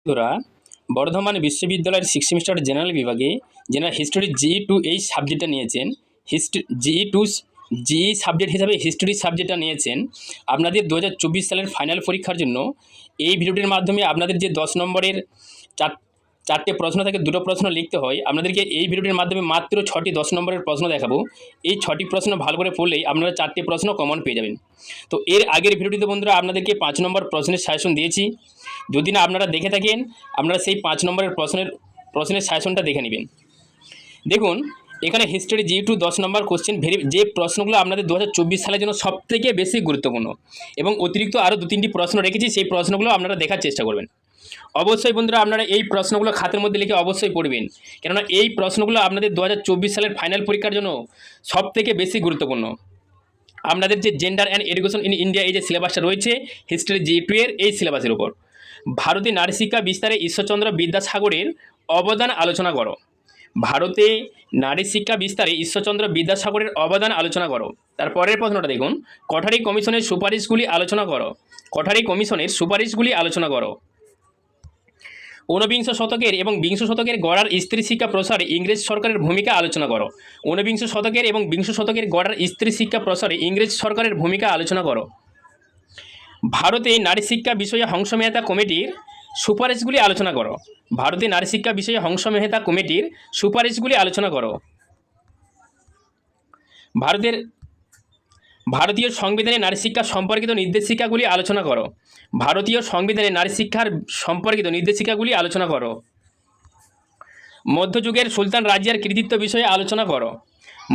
বন্ধুরা, বর্ধমান বিশ্ববিদ্যালয়ের six semester general বিভাগে জেনারেল হিস্টোরি GE2 এই সাবজেক্টটা নিয়েছেন। জিই সাবজেক্ট হিসাবে হিস্টোরি সাবজেক্টটা নিয়েছেন। আপনাদের 2024 সালের ফাইনাল পরীক্ষার জন্য এই ভিডিওটির মাধ্যমে আপনাদের যে 10 নম্বরের চারটে প্রশ্ন থেকে দুটো প্রশ্ন লিখতে হয়, আপনাদেরকে এই ভিডিওটির মাধ্যমে মাত্র 6টি 10 নম্বরের প্রশ্ন দেখাবো। এই 6টি প্রশ্ন ভালো করে পড়লেই আপনারা 4টে প্রশ্ন কমন পেয়ে যাবেন। তো এর আগের ভিডিওটিতে বন্ধুরা আপনাদেরকে 5 নম্বর প্রশ্নের সাজেশন দিয়েছি। যদি না আপনারা দেখে থাকেন, আপনারা সেই 5 নম্বরের প্রশ্নের সাজেশনটা দেখে নেবেন। দেখুন, এখানে হিস্ট্রি GE2 10 নম্বর কোশ্চেন, যে প্রশ্নগুলো আপনাদের 2024 সালের জন্য সবথেকে বেশি গুরুত্বপূর্ণ এবং অতিরিক্ত আরও 2-3টি প্রশ্ন রেখেছি, সেই প্রশ্নগুলো আপনারা দেখার চেষ্টা করবেন। অবশ্যই বন্ধুরা আপনারা এই প্রশ্নগুলো খাতের মধ্যে লিখে অবশ্যই পড়বেন, কেননা এই প্রশ্নগুলো আপনাদের 2024 সালের ফাইনাল পরীক্ষার জন্য সবথেকে বেশি গুরুত্বপূর্ণ। আপনাদের যে gender and education in India এই যে সিলেবাসটা রয়েছে হিস্ট্রি GE2 এর এই সিলেবাসের উপর ভারতে নারী শিক্ষা বিস্তারে ঈশ্বরচন্দ্র বিদ্যাসাগরের অবদান আলোচনা করো। ভারতে নারী শিক্ষা বিস্তারে ঈশ্বরচন্দ্র বিদ্যাসাগরের অবদান আলোচনা করো। তারপরের প্রশ্নটা দেখুন, কঠারি কমিশনের সুপারিশগুলি আলোচনা করো। কঠারি কমিশনের সুপারিশগুলি আলোচনা করো। ঊনবিংশ শতকের এবং বিংশ শতকের গড়ার স্ত্রী শিক্ষা প্রসারে ইংরেজ সরকারের ভূমিকা আলোচনা করো। ঊনবিংশ শতকের এবং বিংশ শতকের গড়ার স্ত্রী শিক্ষা প্রসারে ইংরেজ সরকারের ভূমিকা আলোচনা করো। ভারতে নারী শিক্ষা বিষয়ে হংস মেহতা কমিটির সুপারিশগুলি আলোচনা করো। ভারতে নারী শিক্ষা বিষয়ে হংস মেহতা কমিটির সুপারিশগুলি আলোচনা করো। ভারতীয় সংবিধানে নারী শিক্ষা সম্পর্কিত নির্দেশিকাগুলি আলোচনা করো। ভারতীয় সংবিধানে নারী শিক্ষার সম্পর্কিত নির্দেশিকাগুলি আলোচনা করো। মধ্যযুগের সুলতান রাজিয়ার কৃতিত্ব বিষয়ে আলোচনা করো।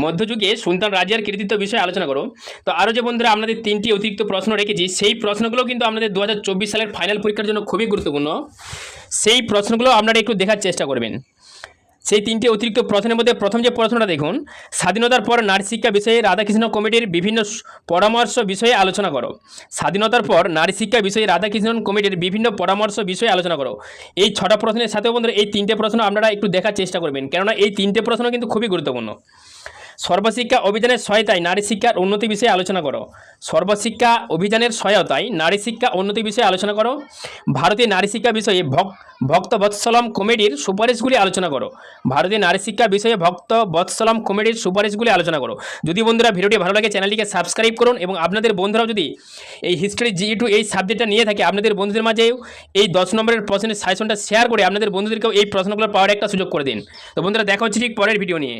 মধ্যযুগে সুলতান রাজিয়ার কৃতিত্ব বিষয়ে আলোচনা করো। তো আরও যে বন্ধুরা আপনাদের 3টি অতিরিক্ত প্রশ্ন রেখেছি, সেই প্রশ্নগুলো কিন্তু আপনাদের 2024 সালের ফাইনাল পরীক্ষার জন্য খুবই গুরুত্বপূর্ণ। সেই প্রশ্নগুলো আপনারা একটু দেখার চেষ্টা করবেন। সেই 3টি অতিরিক্ত প্রশ্নের মধ্যে প্রথম যে প্রশ্নটা দেখুন, স্বাধীনতার পর নারী শিক্ষা বিষয়ে রাধাকৃষ্ণ কমিটির বিভিন্ন পরামর্শ বিষয়ে আলোচনা করো। স্বাধীনতার পর নারী শিক্ষা বিষয়ে রাধাকৃষ্ণন কমিটির বিভিন্ন পরামর্শ বিষয়ে আলোচনা করো। এই 6টা প্রশ্নের সাথেও বন্ধুরা এই 3টে প্রশ্ন আপনারা একটু দেখার চেষ্টা করবেন, কেননা এই 3টে প্রশ্ন কিন্তু খুবই গুরুত্বপূর্ণ। সর্বশিক্ষা অভিযানের সহায়তায় নারী শিক্ষার উন্নতি বিষয়ে আলোচনা করো। সর্বশিক্ষা অভিযানের সহায়তায় নারী শিক্ষা উন্নতি বিষয়ে আলোচনা করো। ভারতীয় নারী শিক্ষা বিষয়ে ভক্তবৎসলম কমিটির সুপারিশগুলি আলোচনা করো। ভারতীয় নারী শিক্ষা বিষয়ে ভক্তবৎসলম কমিটির সুপারিশগুলি আলোচনা করো। যদি বন্ধুরা ভিডিওটি ভালো লাগে চ্যানেলটিকে সাবস্ক্রাইব করুন এবং আপনাদের বন্ধুরাও যদি এই হিস্ট্রি GE2 এই সাবজেক্টটা নিয়ে থাকে, আপনাদের বন্ধুদের মাঝেও এই 10 নম্বরের প্রশ্নের সাজেশনটা শেয়ার করে আপনাদের বন্ধুদেরকেও এই প্রশ্নগুলো পাওয়ার একটা সুযোগ করে দিন। তো বন্ধুরা দেখা হচ্ছে ঠিক পরের ভিডিও নিয়ে।